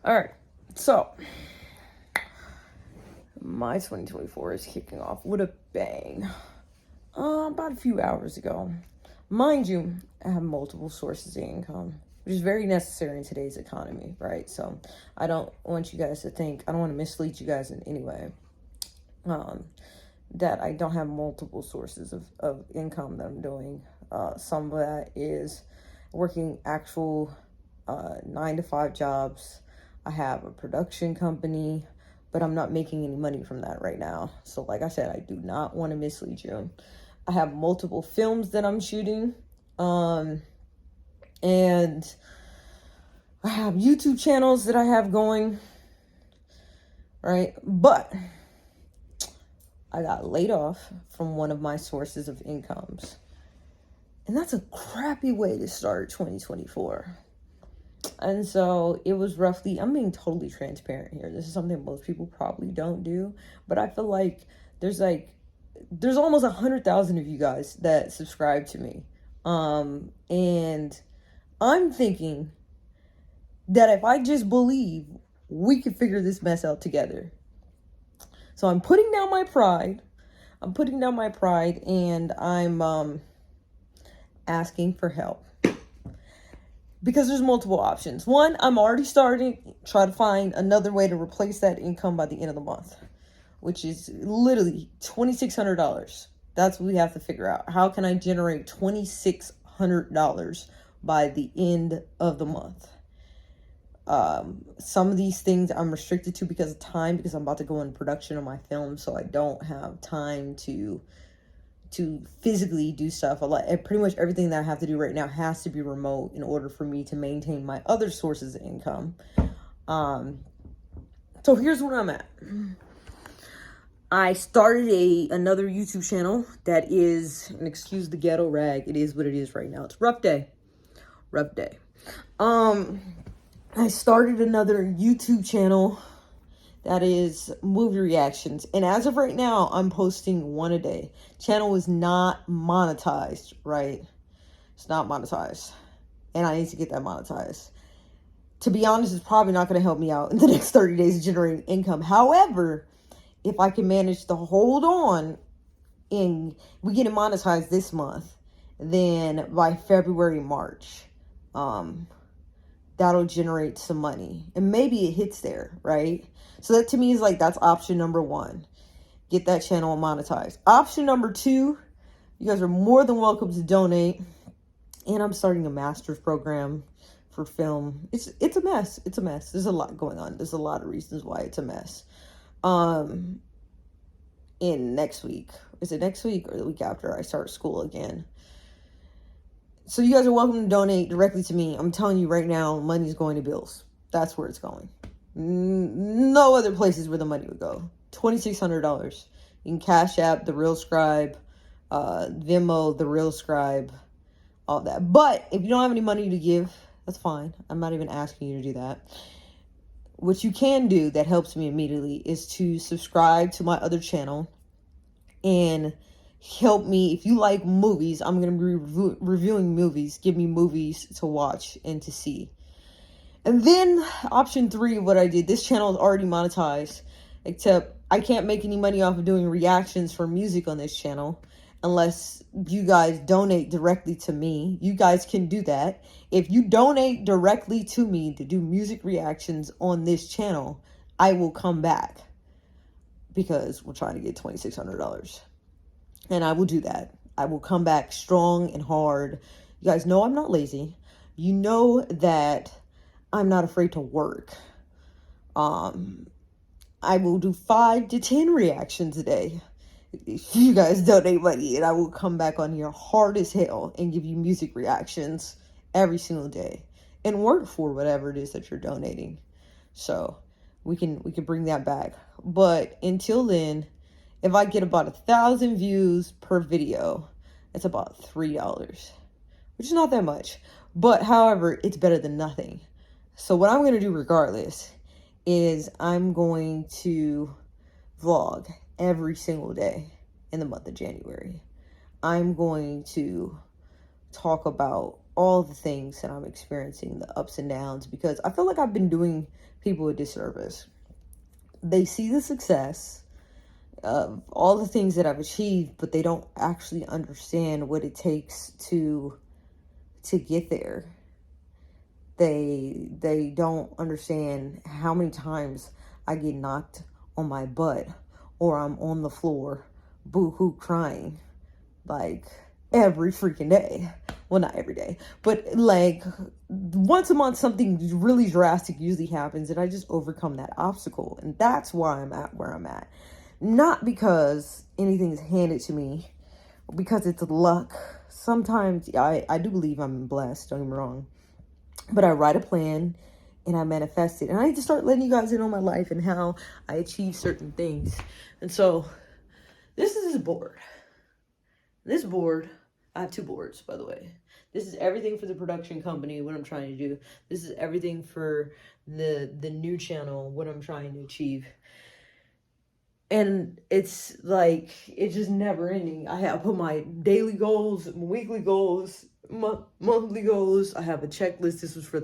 All right, so my 2024 is kicking off with a bang. About a few hours ago. Mind you, I have multiple sources of income, which is very necessary in today's economy, right? So I don't want you guys to think, I don't want to mislead you guys in any way, that I don't have multiple sources of income that I'm doing. Some of that is working actual 9 to 5 jobs. I have a production company, but I'm not making any money from that right now. So like I said, I do not want to mislead you. I have multiple films that I'm shooting. And I have YouTube channels that I have going, right? But I got laid off from one of my sources of incomes. And that's a crappy way to start 2024. And so it was roughly, I'm being totally transparent here. This is something most people probably don't do, but I feel like there's almost 100,000 of you guys that subscribe to me. And I'm thinking that if I just believe, we could figure this mess out together. So I'm putting down my pride. And I'm asking for help. Because there's multiple options. One, I'm already starting try to find another way to replace that income by the end of the month, which is literally $2,600. That's what we have to figure out. How can I generate $2,600 by the end of the month? Some of these things I'm restricted to because of time, because I'm about to go in production on my film, so I don't have time to physically do stuff. Pretty much everything that I have to do right now has to be remote in order for me to maintain my other sources of income. So here's where I'm at. I started another YouTube channel that is, and excuse the ghetto rag, it is what it is right now. It's rough day. I started another YouTube channel that is movie reactions. And as of right now, I'm posting one a day. Channel is not monetized, right? It's not monetized. And I need to get that monetized. To be honest, it's probably not going to help me out in the next 30 days of generating income. However, if I can manage to hold on and we get it monetized this month, then by February, March, that'll generate some money. And maybe it hits there, right? So that to me is that's option number 1. Get that channel monetized. Option number 2, you guys are more than welcome to donate. And I'm starting a master's program for film. It's a mess. It's a mess. There's a lot going on. There's a lot of reasons why it's a mess. In next week. Is it next week or the week after I start school again? So you guys are welcome to donate directly to me. I'm telling you right now, money's going to bills. That's where it's going. No other places where the money would go. $2,600. You can Cash App, The Real Scribe, Venmo, The Real Scribe, all that. But if you don't have any money to give, that's fine. I'm not even asking you to do that. What you can do that helps me immediately is to subscribe to my other channel and help me. If you like movies, I'm going to be reviewing movies. Give me movies to watch and to see. And then option 3 of what I did, this channel is already monetized, except I can't make any money off of doing reactions for music on this channel unless you guys donate directly to me. You guys can do that. If you donate directly to me to do music reactions on this channel, I will come back because we're trying to get $2,600. And I will do that. I will come back strong and hard. You guys know I'm not lazy. You know that I'm not afraid to work. I will do 5 to 10 reactions a day. If you guys donate money, and I will come back on here hard as hell and give you music reactions every single day and work for whatever it is that you're donating. So we can bring that back. But until then, if I get about 1,000 views per video, it's about $3, which is not that much. But however, it's better than nothing. So what I'm going to do regardless is I'm going to vlog every single day in the month of January. I'm going to talk about all the things that I'm experiencing, the ups and downs, because I feel like I've been doing people a disservice. They see the success of all the things that I've achieved, but they don't actually understand what it takes to get there. They don't understand how many times I get knocked on my butt, or I'm on the floor boo-hoo crying, like every freaking day. Well, not every day, but like once a month something really drastic usually happens, and I just overcome that obstacle. And that's why I'm at where I'm at. Not because anything's handed to me, because it's luck. Sometimes I do believe I'm blessed, don't get me wrong. But I write a plan and I manifest it. And I need to start letting you guys in on my life and how I achieve certain things. And so this is this board. This board, I have 2 boards, by the way. This is everything for the production company, what I'm trying to do. This is everything for the new channel, what I'm trying to achieve. And it's like, it's just never ending. I have put my daily goals, weekly goals, monthly goals. I have a checklist. This was for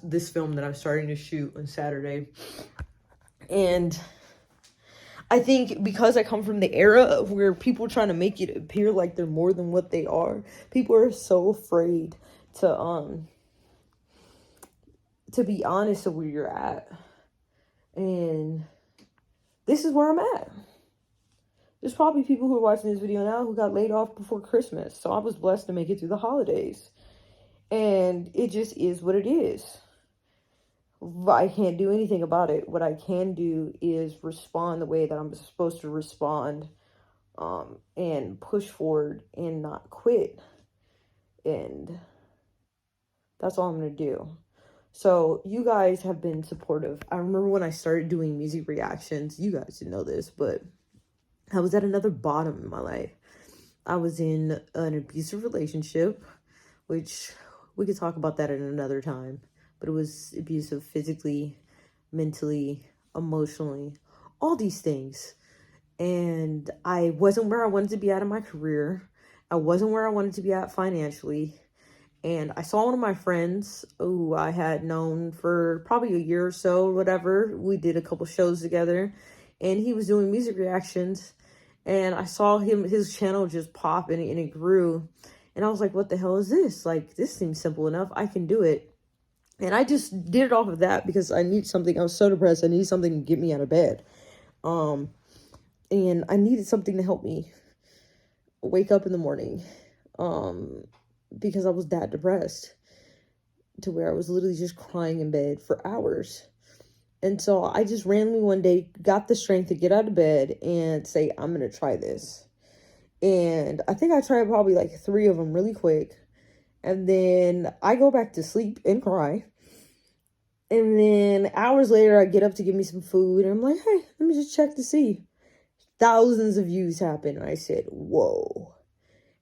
this film that I'm starting to shoot on Saturday. And I think because I come from the era of where people are trying to make it appear like they're more than what they are, people are so afraid to be honest of where you're at. And this is where I'm at. There's probably people who are watching this video now who got laid off before Christmas. So I was blessed to make it through the holidays. And it just is what it is. I can't do anything about it. What I can do is respond the way that I'm supposed to respond, and push forward and not quit. And that's all I'm going to do. So you guys have been supportive. I remember when I started doing music reactions, you guys didn't know this, but I was at another bottom in my life. I was in an abusive relationship, which we could talk about that at another time. But it was abusive physically, mentally, emotionally, all these things. And I wasn't where I wanted to be at in my career. I wasn't where I wanted to be at financially. And I saw one of my friends who I had known for probably a year or so, whatever. We did a couple shows together, and he was doing music reactions. And I saw his channel just pop, and it grew. And I was like, what the hell is this? Like, this seems simple enough. I can do it. And I just did it off of that because I need something. I was so depressed. I needed something to get me out of bed. And I needed something to help me wake up in the morning. Because I was that depressed to where I was literally just crying in bed for hours. And so I just randomly one day got the strength to get out of bed and say, I'm going to try this. And I think I tried probably like 3 of them really quick. And then I go back to sleep and cry. And then hours later, I get up to get me some food. And I'm like, hey, let me just check to see. Thousands of views happen. And I said, whoa.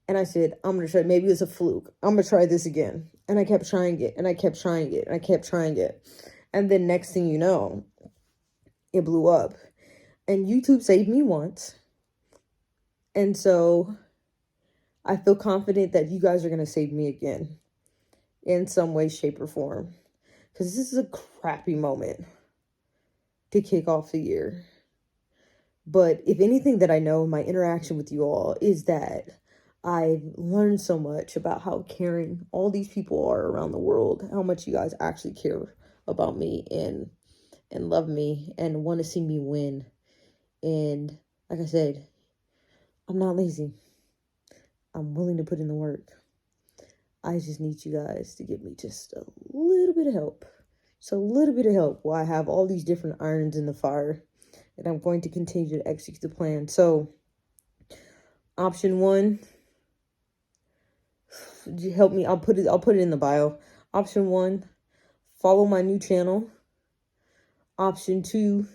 And I said, I'm going to try. Maybe it's a fluke. I'm going to try this again. And I kept trying it. And I kept trying it. And I kept trying it. And then next thing you know, it blew up. And YouTube saved me once. And so I feel confident that you guys are going to save me again in some way, shape, or form. Because this is a crappy moment to kick off the year. But if anything that I know in my interaction with you all is that I've learned so much about how caring all these people are around the world, how much you guys actually care about me and love me and want to see me win. And like I said, I'm not lazy. I'm willing to put in the work. I just need you guys to give me just a little bit of help. Just a little bit of help while I have all these different irons in the fire. And I'm going to continue to execute the plan. So, option 1, help me. I'll put it in the bio. Option 1, follow my new channel. Option 2,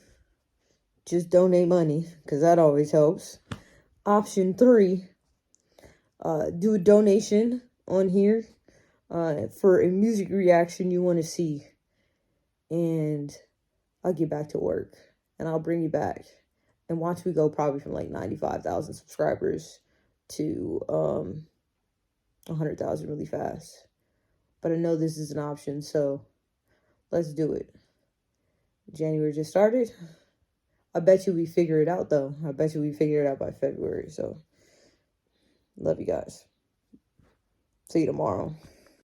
just donate money, because that always helps. Option 3, do a donation on here for a music reaction you want to see. And I'll get back to work. And I'll bring you back. And watch me go probably from like 95,000 subscribers to 100,000 really fast. But I know this is an option, so let's do it. January just started. I bet you we figure it out, though. I bet you we figure it out by February. So, love you guys. See you tomorrow.